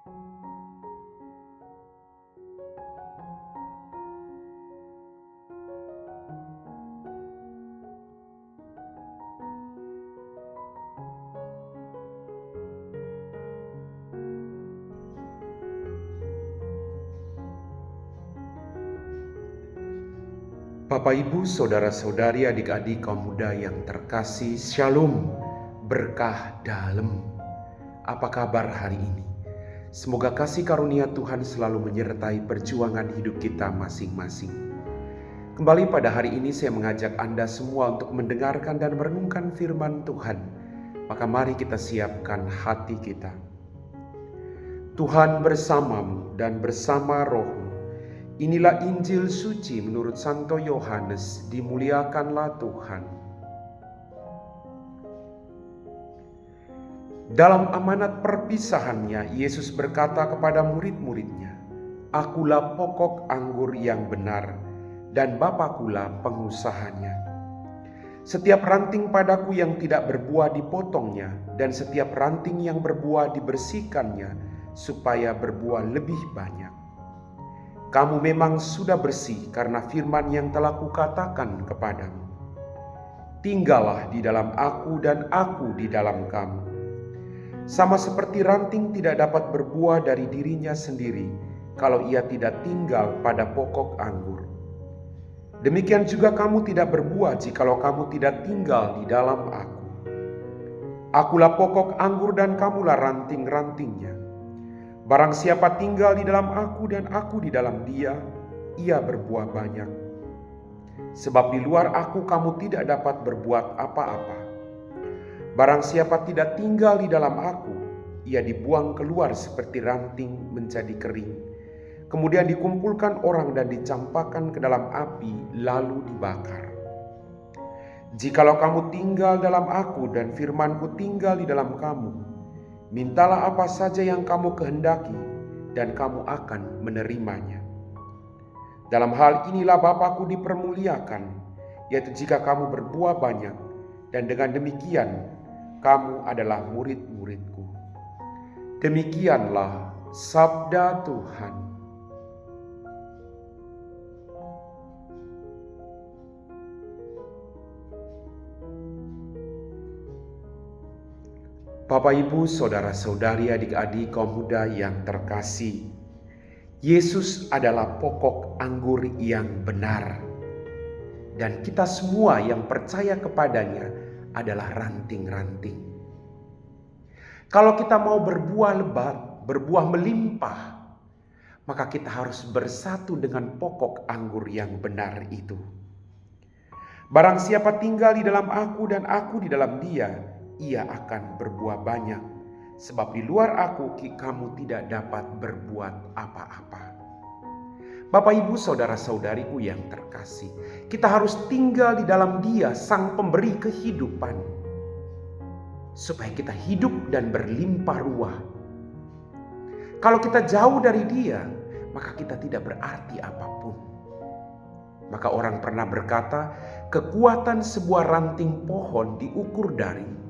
Bapak, Ibu, saudara-saudari, adik-adik kaum muda yang terkasih, Shalom, berkah dalam. Apa kabar hari ini? Semoga kasih karunia Tuhan selalu menyertai perjuangan hidup kita masing-masing. Kembali pada hari ini saya mengajak Anda semua untuk mendengarkan dan merenungkan firman Tuhan. Maka mari kita siapkan hati kita. Tuhan bersamamu dan bersama rohmu. Inilah Injil suci menurut Santo Yohanes, dimuliakanlah Tuhan. Dalam amanat perpisahannya, Yesus berkata kepada murid-muridnya, "Akulah pokok anggur yang benar, dan Bapakulah pengusahanya. Setiap ranting padaku yang tidak berbuah dipotongnya, dan setiap ranting yang berbuah dibersihkannya, supaya berbuah lebih banyak. Kamu memang sudah bersih karena firman yang telah kukatakan kepadamu. Tinggallah di dalam aku dan aku di dalam kamu. Sama seperti ranting tidak dapat berbuah dari dirinya sendiri kalau ia tidak tinggal pada pokok anggur. Demikian juga kamu tidak berbuah jikalau kamu tidak tinggal di dalam aku. Akulah pokok anggur dan kamulah ranting-rantingnya. Barang siapa tinggal di dalam aku dan aku di dalam dia, ia berbuah banyak. Sebab di luar aku kamu tidak dapat berbuat apa-apa. Barang siapa tidak tinggal di dalam aku, ia dibuang keluar seperti ranting menjadi kering. Kemudian dikumpulkan orang dan dicampakkan ke dalam api, lalu dibakar. Jikalau kamu tinggal dalam aku dan firmanku tinggal di dalam kamu, mintalah apa saja yang kamu kehendaki, dan kamu akan menerimanya. Dalam hal inilah Bapa-Ku dipermuliakan, yaitu jika kamu berbuah banyak, dan dengan demikian kamu adalah murid-murid-Ku." Demikianlah sabda Tuhan. Bapak, Ibu, saudara-saudari, adik-adik kaum muda yang terkasih, Yesus adalah pokok anggur yang benar, dan kita semua yang percaya kepadanya adalah ranting-ranting. Kalau kita mau berbuah lebat, berbuah melimpah, maka kita harus bersatu dengan pokok anggur yang benar itu. Barang siapa tinggal di dalam aku dan aku di dalam dia, ia akan berbuah banyak, sebab di luar aku kamu tidak dapat berbuat apa-apa. Bapak, Ibu, saudara-saudariku yang terkasih, kita harus tinggal di dalam dia, sang pemberi kehidupan, supaya kita hidup dan berlimpah ruah. Kalau kita jauh dari dia, maka kita tidak berarti apapun. Maka orang pernah berkata, kekuatan sebuah ranting pohon diukur dari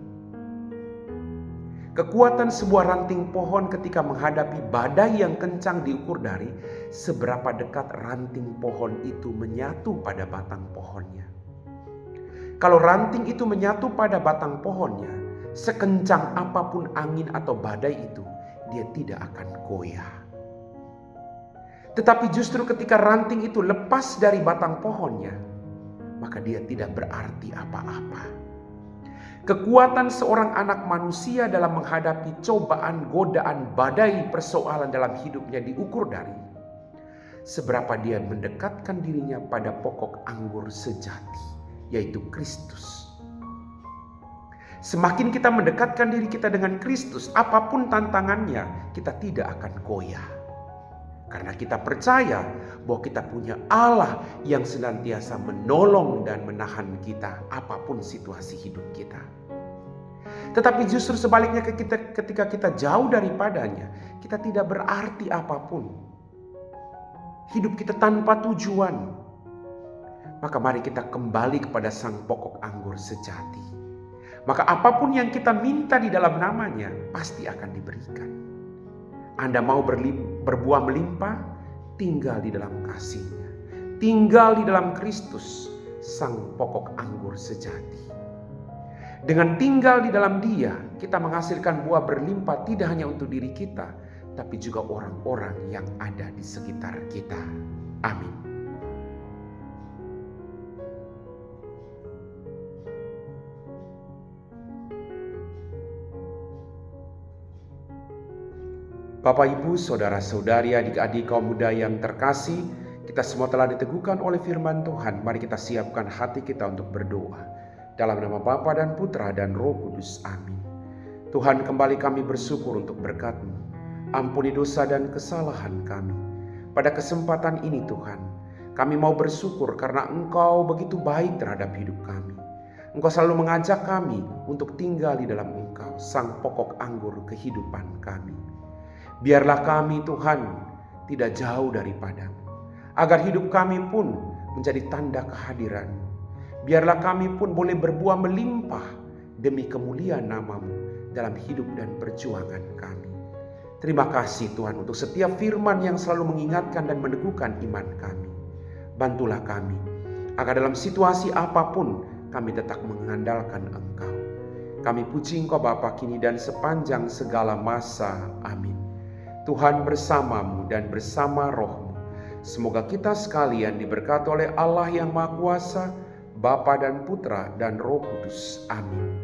kekuatan sebuah ranting pohon ketika menghadapi badai yang kencang diukur dari seberapa dekat ranting pohon itu menyatu pada batang pohonnya. Kalau ranting itu menyatu pada batang pohonnya, sekencang apapun angin atau badai itu, dia tidak akan goyah. Tetapi justru ketika ranting itu lepas dari batang pohonnya, maka dia tidak berarti apa-apa. Kekuatan seorang anak manusia dalam menghadapi cobaan, godaan, badai, persoalan dalam hidupnya diukur dari seberapa dia mendekatkan dirinya pada pokok anggur sejati, yaitu Kristus. Semakin kita mendekatkan diri kita dengan Kristus, apapun tantangannya, kita tidak akan goyah. Karena kita percaya bahwa kita punya Allah yang senantiasa menolong dan menahan kita apapun situasi hidup kita. Tetapi justru sebaliknya ketika kita jauh daripadanya, kita tidak berarti apapun. Hidup kita tanpa tujuan. Maka mari kita kembali kepada sang pokok anggur sejati. Maka apapun yang kita minta di dalam namanya pasti akan diberikan. Anda mau berbuah melimpah, tinggal di dalam kasih-Nya. Tinggal di dalam Kristus, sang pokok anggur sejati. Dengan tinggal di dalam Dia, kita menghasilkan buah berlimpah tidak hanya untuk diri kita, tapi juga orang-orang yang ada di sekitar kita. Amin. Bapak, Ibu, saudara-saudari, adik-adik kaum muda yang terkasih, kita semua telah diteguhkan oleh firman Tuhan. Mari kita siapkan hati kita untuk berdoa. Dalam nama Bapa dan Putra dan Roh Kudus. Amin. Tuhan, kembali kami bersyukur untuk berkat-Mu. Ampuni dosa dan kesalahan kami. Pada kesempatan ini Tuhan, kami mau bersyukur karena Engkau begitu baik terhadap hidup kami. Engkau selalu mengajak kami untuk tinggal di dalam Engkau, sang pokok anggur kehidupan kami. Biarlah kami Tuhan tidak jauh daripada-Mu, agar hidup kami pun menjadi tanda kehadiran-Mu. Biarlah kami pun boleh berbuah melimpah demi kemuliaan nama-Mu dalam hidup dan perjuangan kami. Terima kasih Tuhan untuk setiap firman yang selalu mengingatkan dan meneguhkan iman kami. Bantulah kami, agar dalam situasi apapun kami tetap mengandalkan Engkau. Kami puji Engkau Bapa kini dan sepanjang segala masa. Amin. Tuhan bersama-Mu dan bersama Roh-Mu. Semoga kita sekalian diberkati oleh Allah yang Maha Kuasa, Bapa dan Putra dan Roh Kudus. Amin.